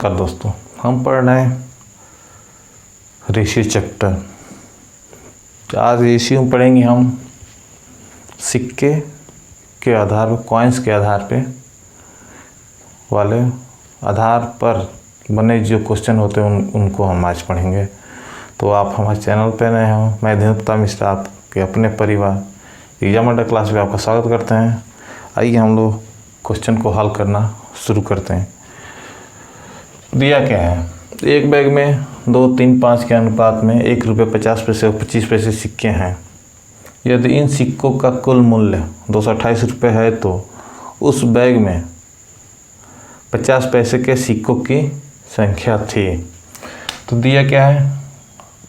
नमस्कार दोस्तों, हम पढ़ रहे हैं रेशियो चैप्टर। आज रेशियो में पढ़ेंगे हम सिक्के के आधार पर, कॉइन्स के आधार पे वाले आधार पर बने जो क्वेश्चन होते हैं उनको हम आज पढ़ेंगे। तो आप हमारे चैनल पर नए हो, मैं धीनता मिश्रा आपके अपने परिवार एग्जाम अड्डा क्लास में आपका स्वागत करते हैं। आइए हम लोग क्वेश्चन को हल करना शुरू करते हैं। दिया क्या है, एक बैग में 2, 3, 5 के अनुपात में 1 रुपये 50 पैसे और 25 पैसे सिक्के हैं। यदि इन सिक्कों का कुल मूल्य 228 रुपये है तो उस बैग में 50 पैसे के सिक्कों की संख्या थी। तो दिया क्या है,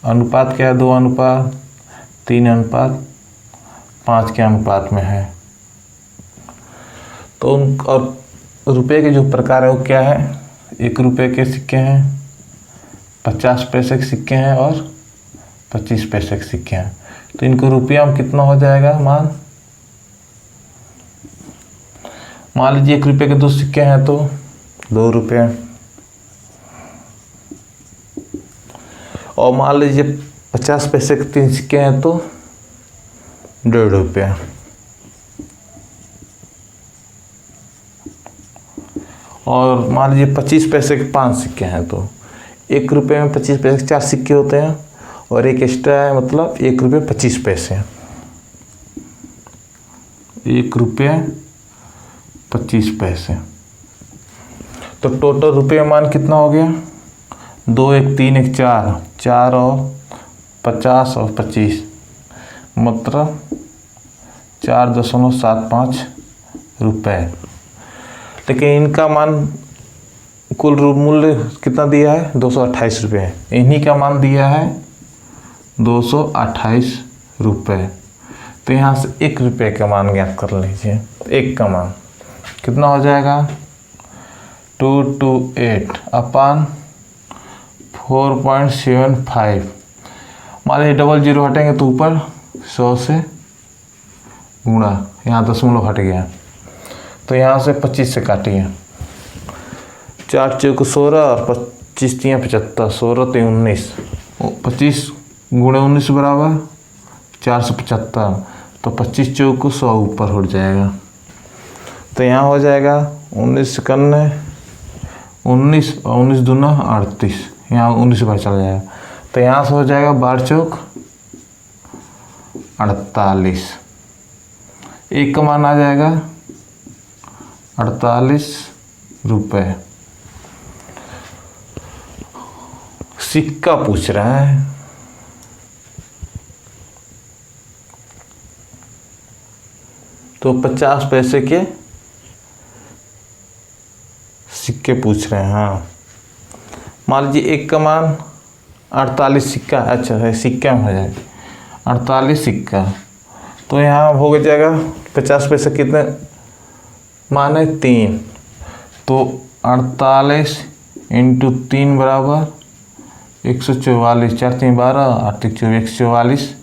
अनुपात क्या है, 2:3:5 के अनुपात में है। तो और रुपये के जो प्रकार है वो क्या है, 1 रुपये के सिक्के हैं, 50 पैसे के सिक्के हैं और 25 पैसे के सिक्के हैं। तो इनको रुपया में कितना हो जाएगा, मान लीजिए 1 रुपये के 2 सिक्के हैं तो 2 रुपये, और मान लीजिए 50 पैसे के 3 सिक्के हैं तो 1.5 रुपये, और मान लीजिए 25 पैसे के 5 सिक्के हैं तो 1 रुपये में 25 पैसे के 4 सिक्के होते हैं और एक एक्स्ट्रा है, मतलब 1 रुपये 25 पैसे, 1 रुपये 25 पैसे। तो टोटल रुपये मान कितना हो गया, 2, 1, 3, 1, 4 और 50 और 25, मतलब 4.75 रुपये। लेकिन इनका मान कुल मूल्य कितना दिया है, 228 रुपये। इन्हीं का मान दिया है 228 रुपये। तो यहाँ से 1 रुपये का मान ज्ञात कर लीजिए। एक का मान कितना हो जाएगा, 228/4.75। मान लीजिए 00 हटेंगे तो ऊपर 100 से गुणा, यहाँ दशमलव हट गया तो यहाँ से 25 से काटिए, 4 चौक 16 और 25 तियाँ 75, 16 3 19, 25 गुणे 19 बराबर 475। तो 25 चौक 100 ऊपर उठ जाएगा। तो यहाँ हो जाएगा 19 51, 19 और 19 दूना 38, यहाँ 19 बार चला जाएगा। तो यहाँ से हो जाएगा 12 चौक 48। एक का मान आ जाएगा 48 रुपये। सिक्का पूछ रहा है, तो 50 पैसे के सिक्के पूछ रहे हैं। हाँ, मान लीजिए एक का मान 48 सिक्का, अच्छा है सिक्का में हो जाएगा 48 सिक्का। तो यहाँ हो जाएगा 50 पैसे कितने मान है, 3। तो 48 × 3 बराबर 144, 4 3 12, 8 3 24, 144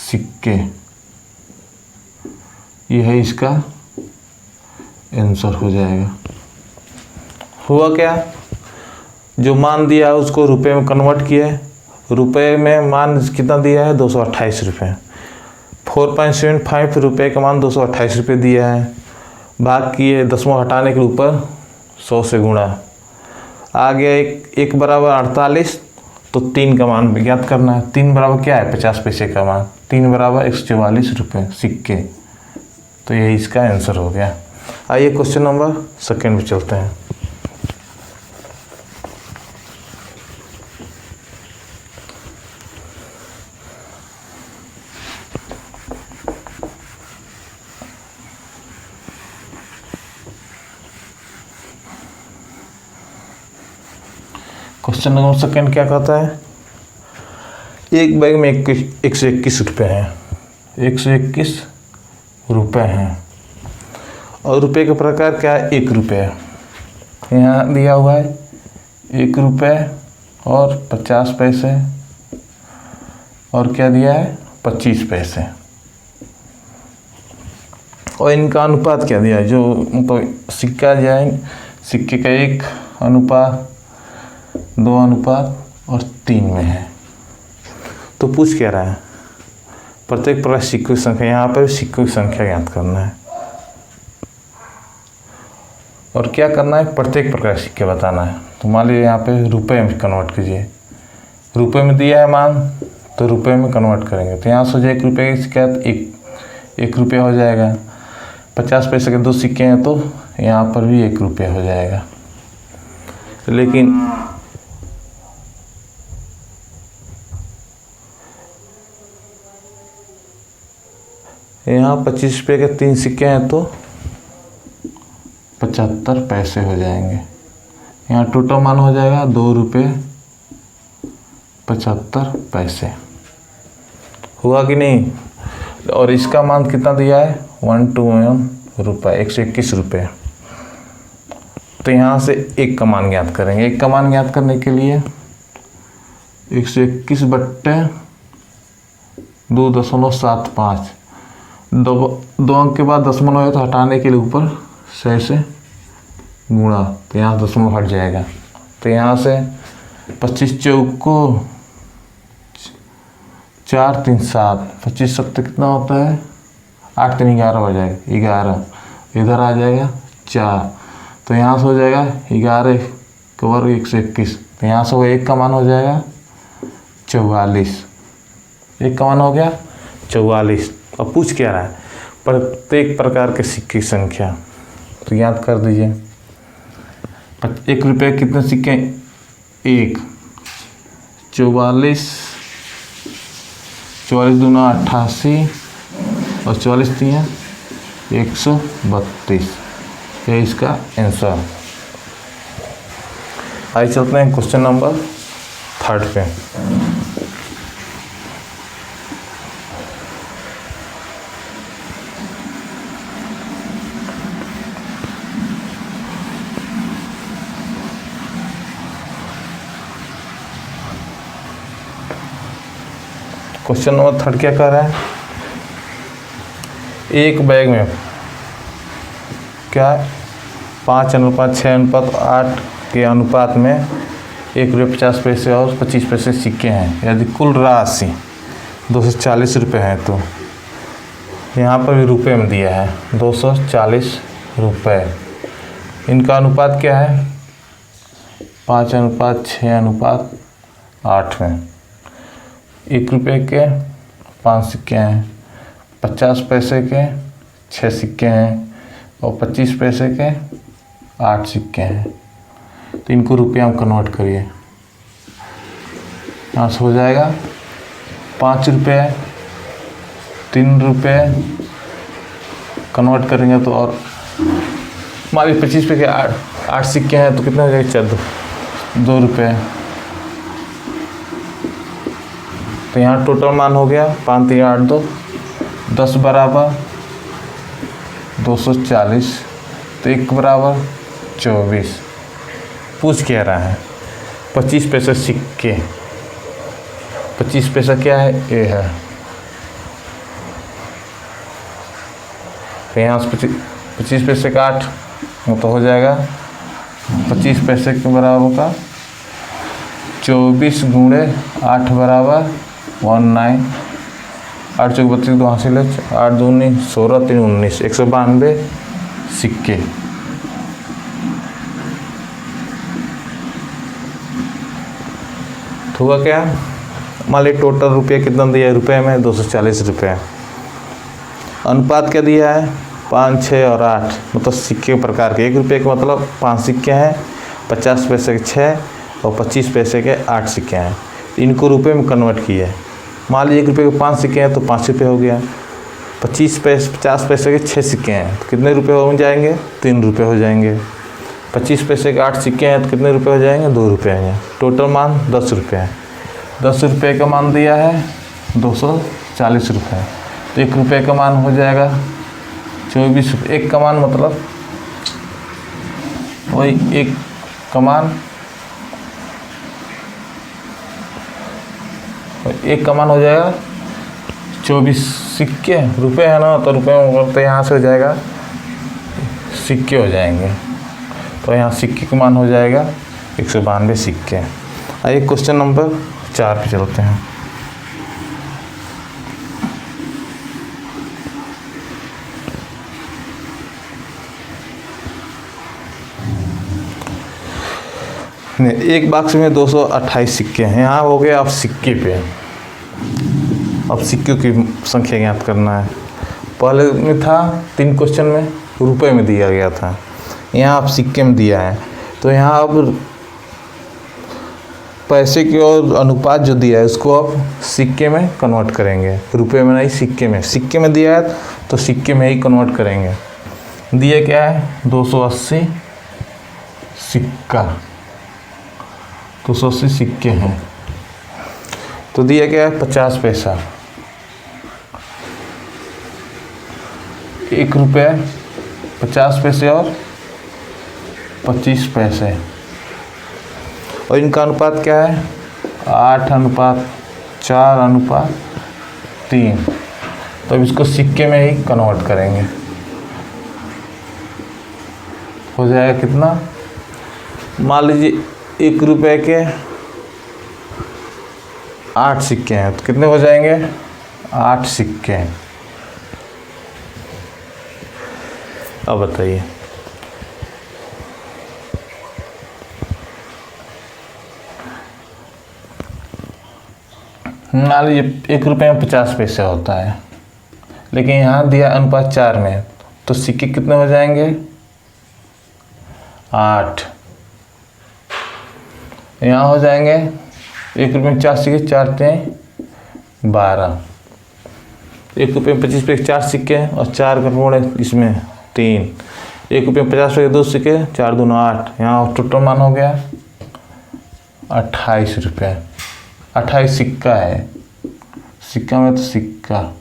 सिक्के। यह है इसका आंसर हो जाएगा। हुआ क्या, जो मान दिया है उसको रुपए में कन्वर्ट किए, रुपए में मान कितना दिया है, 228 रुपये। 4.75 रुपये का मान 228 रुपये दिया है, भाग किए, दशमलव हटाने के ऊपर 100 से गुणा आ गया। एक बराबर 48, तो 3 का मान ज्ञात करना है। 3 बराबर क्या है, 50 पैसे का मान, 3 बराबर 144 रुपये सिक्के। तो यही इसका आंसर हो गया। आइए क्वेश्चन नंबर 2 में चलते हैं। क्वेश्चन नंबर 2 क्या कहता है, एक बैग में 121 रुपये हैं, 121 रुपये हैं, और रुपये का प्रकार क्या है, 1 रुपये। यहाँ दिया हुआ है 1 रुपये और 50 पैसे, और क्या दिया है, 25 पैसे। और इनका अनुपात क्या दिया है, जो मतलब सिक्का दिया है, सिक्के का 1 अनुपात 2:3 में है। तो पूछ क्या रहा है, प्रत्येक प्रकार सिक्कों की संख्या, यहाँ पर सिक्कों की संख्या ज्ञात करना है और क्या करना है, प्रत्येक प्रकार सिक्के बताना है। तो मान लीजिए यहाँ पे रुपए में कन्वर्ट कीजिए, रुपए में दिया है मान तो रुपए में कन्वर्ट करेंगे। तो यहाँ से हो जाए 1 रुपये की सिक्का एक रुपया हो जाएगा। 50 पैसे के 2 सिक्के हैं तो यहाँ पर भी 1 रुपया हो जाएगा। लेकिन यहाँ 25 रुपये के 3 सिक्के हैं तो 75 पैसे हो जाएंगे। यहाँ टोटल मान हो जाएगा 2 रुपये 75 पैसे। हुआ कि नहीं। और इसका मान कितना दिया है, 121 रुपये, 121 रुपये। तो यहाँ से 1 का मान ज्ञात करेंगे। 1 का मान ज्ञात करने के लिए 121 बट्टे 2.75, 2 अंक के बाद दशमलव है तो हटाने के लिए ऊपर 6 से गुणा, तो यहाँ दशमलव हट जाएगा। तो यहाँ से 25 चौक को 4 3 7, 25 सत्तर कितना होता है, 8 3 11 हो जाएगा, 11 इधर आ जाएगा 4, तो यहाँ से हो जाएगा 11 का वर्ग 121। तो यहाँ से वो 1 का मान हो जाएगा 44। 1 का मान हो गया 44। अब पूछ क्या रहा है, प्रत्येक प्रकार के सिक्के की संख्या। तो याद कर दीजिए, 1 रुपये कितने सिक्के, 1, 44, 44 दूना 88 और 44 3 132। ये इसका आंसर। आइए चलते हैं क्वेश्चन नंबर 3 पे। क्वेश्चन नंबर 3 क्या कह रहा है, एक बैग में क्या 5:6:8 के अनुपात में 1 रुपये 50 पैसे और 25 पैसे सिक्के हैं। यदि कुल राशि 240 रुपये है तो यहाँ पर भी रुपये में दिया है 240 रुपये। इनका अनुपात क्या है, 5:6:8 में। 1 रुपये के 5 सिक्के हैं, 50 पैसे के 6 सिक्के हैं और 25 पैसे के 8 सिक्के हैं। तो इनको रुपया में कन्वर्ट करिए। यहाँ से हो जाएगा 5 रुपये, 3 रुपये कन्वर्ट करेंगे तो, और मान लीजिए 25 रुपये के 8 सिक्के हैं तो कितना हो जाएगा, 2 रुपये। तो यहाँ टोटल मान हो गया 5 3 8 2 10 बराबर 240, तो 1 बराबर 24। पूछ क्या रहा है, 25 पैसे सिक्के, 25 पैसा क्या है, ए है। तो यहाँ से 25 पैसे का 8 वो तो हो जाएगा 25 पैसे के बराबर का 24 गुणे 8 बराबर 19। 8 चौक 32 2 हासिल है, 8 2 19 16 3 19, 192 सिक्के। तो हुआ क्या, मान लीजिए टोटल रुपया कितना दिया है, रुपये में 240 रुपये। अनुपात क्या दिया है, 5 6 और 8, मतलब सिक्के प्रकार के। 1 रुपये के मतलब 5 सिक्के हैं, 50 पैसे के 6 और 25 पैसे के 8 सिक्के हैं। इनको रुपये में कन्वर्ट किए। मान लीजिए 1 रुपये के 5 सिक्के हैं तो 5 रुपये हो गया। 50 पैसे के 6 सिक्के हैं तो कितने रुपये हो जाएंगे, 3 रुपये हो जाएंगे। 25 पैसे के 8 सिक्के हैं तो कितने रुपये हो जाएंगे, 2 रुपये हो जाएंगे। टोटल मान 10 रुपये है। 10 रुपये का मान दिया है 240 रुपये, तो 1 रुपये का मान हो जाएगा 24 रुपये। 1 का मान मतलब वही 1 का मान, 1 का मान हो जाएगा 24 सिक्के। रुपये है ना, तो रुपये में करते यहाँ से हो जाएगा सिक्के हो जाएंगे। तो यहाँ सिक्के का मान हो जाएगा 192 सिक्के। आइए क्वेश्चन नंबर 4 पे चलते हैं। एक बॉक्स में 228 सिक्के हैं। यहाँ हो गए अब सिक्के पे, अब सिक्कों की संख्या ज्ञात करना है। पहले में था 3 क्वेश्चन में रुपए में दिया गया था, यहाँ अब सिक्के में दिया है। तो यहाँ अब पैसे की और अनुपात जो दिया है उसको अब सिक्के में कन्वर्ट करेंगे, रुपए में नहीं सिक्के में। सिक्के में दिया है तो सिक्के में ही कन्वर्ट करेंगे। दिया क्या है 280 सिक्का, 280 सिक्के हैं। तो दिया क्या है 50 पैसा, 1 रुपये 50 पैसे और 25 पैसे। और इनका अनुपात क्या है 8:4:3। तो अब इसको सिक्के में ही कन्वर्ट करेंगे। हो जाएगा कितना, मान लीजिए 1 रुपये के 8 सिक्के हैं तो कितने हो जाएंगे 8 सिक्के। अब बताइए मान लीजिए 1 रुपये में 50 पैसे होता है, लेकिन यहाँ दिया अनुपात 4 में, तो सिक्के कितने हो जाएंगे 8। यहाँ हो जाएंगे 1 रुपये में 4 सिक्के, 4×3 12। 1 रुपये में 25 पैसे 4 सिक्के और 4 का गुण इसमें 3। 1 रुपये में 50 पैसे 2 सिक्के, 4×2 8। यहाँ टोटल मान हो गया 28 रुपये। 28 सिक्का है, सिक्का में तो सिक्का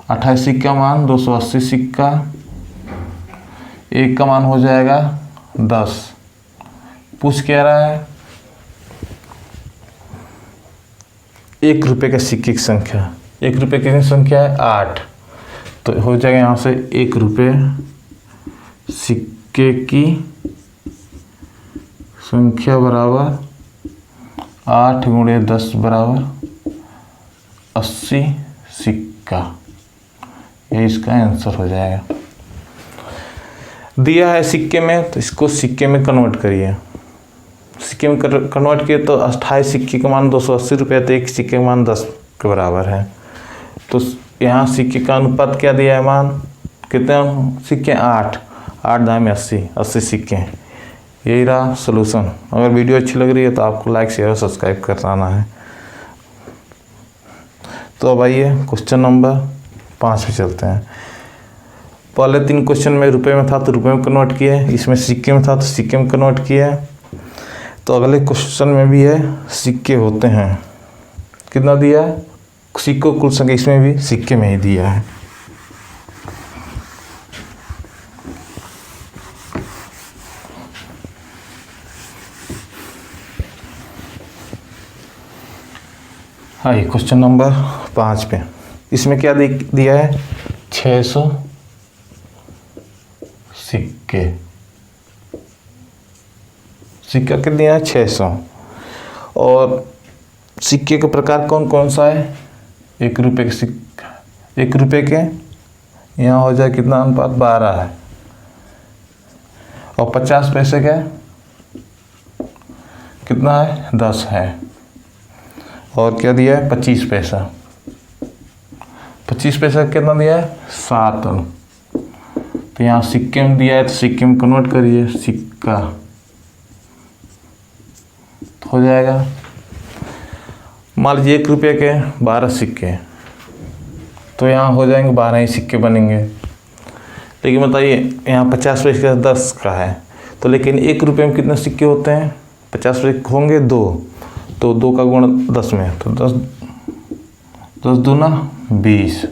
28 सिक्का मान 280 सिक्का, 1 का मान हो जाएगा 10। पूछ क्या रहा है 1 रुपये के सिक्के की संख्या। 1 रुपये की संख्या है 8, तो हो जाएगा यहाँ से 1 रुपये सिक्के की संख्या बराबर 8×10 बराबर 80 सिक्का। ये इसका आंसर हो जाएगा। दिया है सिक्के में तो इसको सिक्के में कन्वर्ट करिए। सिक्के में कन्वर्ट किए तो 28 सिक्के का मान 280 रुपये, तो 1 सिक्के का मान 10 के बराबर है। तो यहाँ सिक्के का अनुपात क्या दिया है मान, कितने सिक्के 8, 8×10 में 80 सिक्के। यही रहा सलूशन। अगर वीडियो अच्छी लग रही है तो आपको लाइक शेयर और सब्सक्राइब कराना है। तो अब आइए क्वेश्चन नंबर 5 पे चलते हैं। पहले 3 क्वेश्चन में रुपए में था तो रुपए में कन्वर्ट किए, इसमें सिक्के में था तो सिक्के में कन्वर्ट किए। तो अगले क्वेश्चन में भी है सिक्के होते हैं। कितना दिया है सिक्कों कुल संख्या, इसमें भी सिक्के में ही दिया है। हाँ ये क्वेश्चन नंबर 5 पे, इसमें क्या दिया है 600 सिक्के। सिक्का कितना दिया है 600। और सिक्के का प्रकार कौन कौन सा है, 1 रुपये के सिक्का, 1 रुपये के यहाँ हो जाए कितना अनुपात 12 है। और 50 पैसे का कितना है 10 है। और क्या दिया है 25 पैसा, 25 पैसा कितना दिया है 7। तो यहाँ सिक्के में दिया है तो सिक्के में कन्वर्ट करिए, सिक्का तो हो जाएगा। मान लीजिए 1 रुपये के 12 सिक्के, तो यहाँ हो जाएंगे 12 ही सिक्के बनेंगे। लेकिन बताइए यहाँ 50 पैसे का 10 का है, तो लेकिन 1 रुपये में कितने सिक्के होते हैं 50 पैसे होंगे 2, तो 2 का गुण 10 में, तो 10 दूना 20।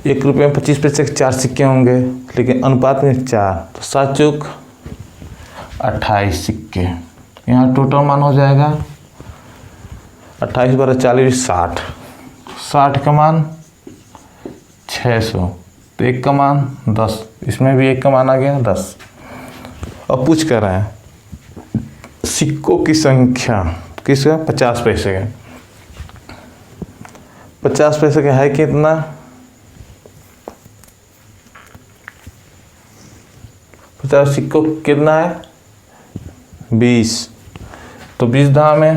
1 रुपये में 25 पैसे के 4 सिक्के होंगे, लेकिन अनुपात में 4, तो 7×4 28 सिक्के। यहाँ टोटल मान हो जाएगा 28×12 40 60 का मान 600। तो 1 का मान 10, इसमें भी 1 का मान आ गया 10। अब पूछ कर रहे हैं सिक्कों की संख्या किसका 50 पैसे का, 50 पैसे का है कितना, 50 सिक्कों कितना है 20, तो 20 दाम है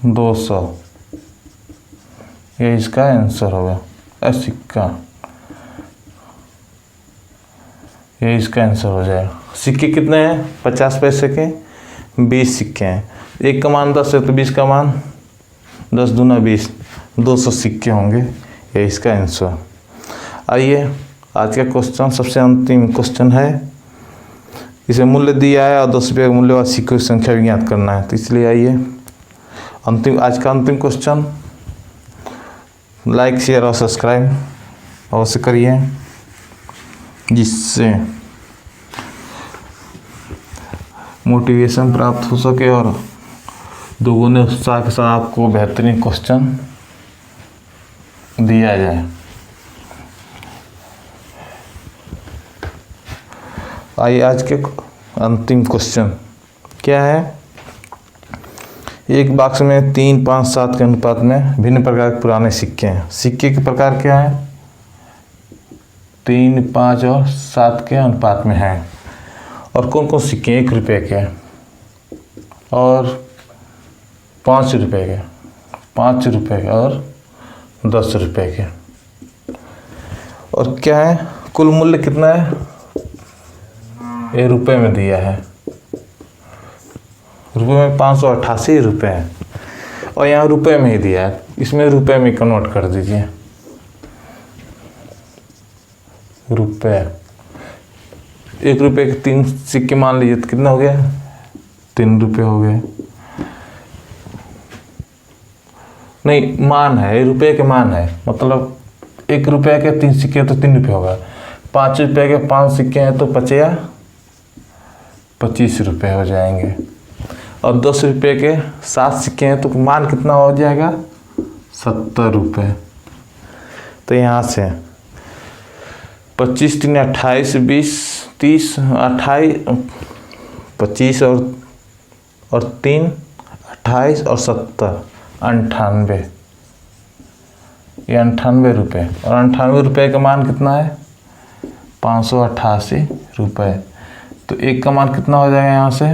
200, ये इसका आंसर होगा। सिक्का, ये इसका आंसर हो जाएगा। सिक्के कितने हैं 50 पैसे के 20 सिक्के हैं, एक का मान 10 है तो 20 का मान 10 दूना 20, 200 सिक्के होंगे, ये इसका आंसर। आइए आज का क्वेश्चन सबसे अंतिम क्वेश्चन है, इसे मूल्य दिया है और 10 रुपये मूल्य वाले सिक्कों की संख्या भी ज्ञात करना है। तो इसलिए आइए आज का अंतिम क्वेश्चन, लाइक शेयर और सब्सक्राइब अवश्य करिए, जिससे मोटिवेशन प्राप्त हो सके और दोगुने उत्साह के साथ आपको बेहतरीन क्वेश्चन दिया जाए। आइए आज के अंतिम क्वेश्चन क्या है, एक बॉक्स में 3, 5, 7 के अनुपात में भिन्न प्रकार के पुराने सिक्के हैं। सिक्के के प्रकार क्या है, 3, 5 और 7 के अनुपात में हैं। और कौन कौन सिक्के, 1 रुपये के और 5 रुपये के, 5 रुपये के और 10 रुपये के। और क्या है, कुल मूल्य कितना है, ये रुपए में दिया है, रुपए में 588 रुपये है, और यहाँ रुपए में ही दिया है, इसमें रुपए में कन्वर्ट कर दीजिए। रुपए, 1 रुपये के 3 सिक्के मान लीजिए तो कितना हो गया, 3 रुपये हो गए। नहीं, मान है, रुपये के मान है, मतलब 1 रुपये के 3 सिक्के तो 3 रुपये होगा, 5 रुपये के 5 सिक्के हैं तो 25 रुपये हो जाएंगे, और 10 रुपये के 7 सिक्के हैं तो मान कितना हो जाएगा, 70 रुपये। तो यहाँ से 25, 3, 28, 20, 30, 28, 25 और 3, 28 और 70, 98, ये 98 रुपये। और 98 रुपये का मान कितना है, 588 रुपये। तो एक का मान कितना हो जाएगा यहाँ से,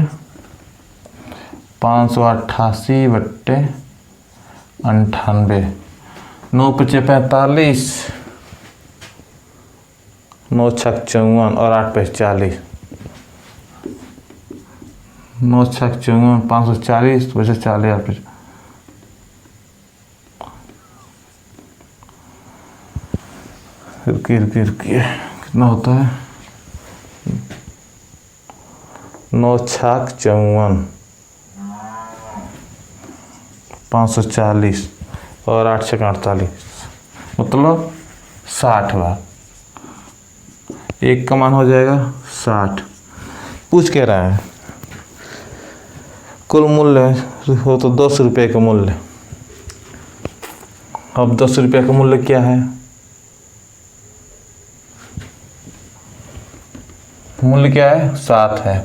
588 बट्टे 98, 9 पचे 45, 9 छक 54 और 8 पे 40, 9 छक 54, 540 बचे 40, 8 पे रुकिए कितना होता है, 9 छक 54, 540 और 8 छक 48, मतलब 60 बार। एक का मान हो जाएगा 60। पूछ कह रहा है कुल मूल्य हो तो 10 रुपये का मूल्य। अब 10 रुपये का मूल्य क्या है, मूल्य क्या है, 7 है,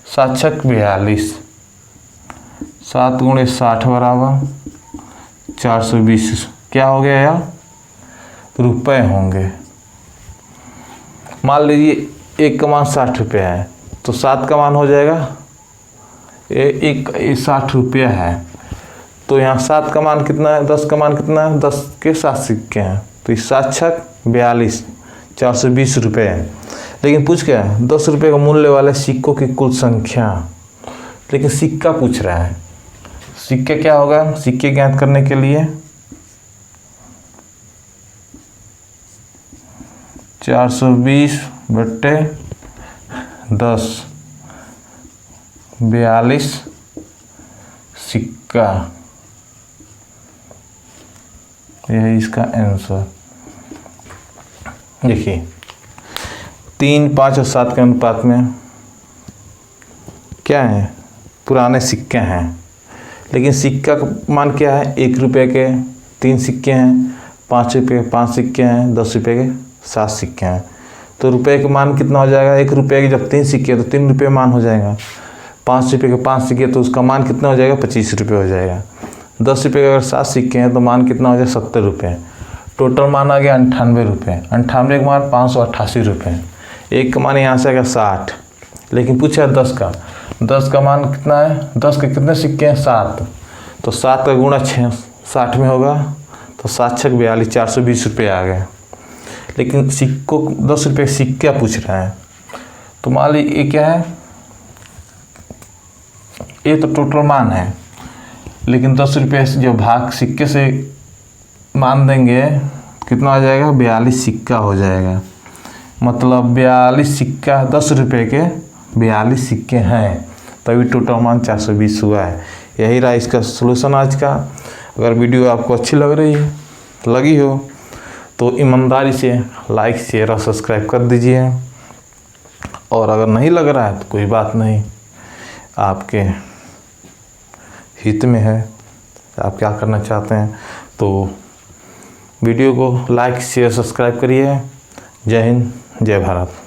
7 छक 42, 7 गुणे 60 बराबर 420, क्या हो गया यार, रुपए होंगे। मान लीजिए एक का मान 60 रुपये है, तो 7 का मान हो जाएगा, एक 60 रुपया है, तो यहाँ 7 का मान कितना है, 10 का मान कितना है, 10 के 7 सिक्के हैं, तो 7 छक 42, 420 रुपये है। लेकिन पूछ क्या है, 10 रुपये का मूल्य वाले सिक्कों की कुल संख्या, लेकिन सिक्का पूछ रहा है। सिक्के क्या होगा, सिक्के ज्ञात करने के लिए 420 बट्टे 10, 42 सिक्का, यही इसका आंसर। देखिए 3, 5 और 7 के अनुपात में क्या है, पुराने सिक्के हैं, लेकिन सिक्का का मान क्या है, 1 रुपये के 3 सिक्के हैं, 5 रुपये के 5 सिक्के हैं, 10 रुपये के 7 सिक्के हैं। तो रुपये का मान कितना हो जाएगा, 1 रुपये के जब 3 सिक्के तो 3 रुपये मान हो जाएगा। 5 रुपये के 5 सिक्के तो उसका मान कितना हो जाएगा, 25 रुपये हो जाएगा। 10 रुपये के अगर 7 सिक्के हैं तो मान कितना हो जाएगा, 70 रुपये। टोटल मान आ गया 98 रुपये। 98 के मान 588 रुपये। एक का मान यहाँ से आएगा 60, लेकिन पूछा 10 का। 10 का मान कितना है, 10 के कितने सिक्के हैं, 7। तो 7 का गुणा 6 60 में होगा, तो 7 6 42, 420 रुपये आ गए। लेकिन सिक्कों 10 रुपये सिक्का पूछ रहा है, तो मान ली ये क्या है, ये तो टोटल मान है, लेकिन 10 रुपये जो भाग सिक्के से मान देंगे कितना हो जाएगा, 42 सिक्का हो जाएगा। मतलब 42 सिक्का, 10 रुपये के 42 सिक्के हैं, तभी टोटल मान 420 हुआ है। यही रहा इसका सलूशन आज का। अगर वीडियो आपको अच्छी लगी हो तो ईमानदारी से लाइक शेयर और सब्सक्राइब कर दीजिए। और अगर नहीं लग रहा है तो कोई बात नहीं, आपके हित में है, आप क्या करना चाहते हैं। तो वीडियो को लाइक शेयर सब्सक्राइब करिए। जय हिंद, जय भारत।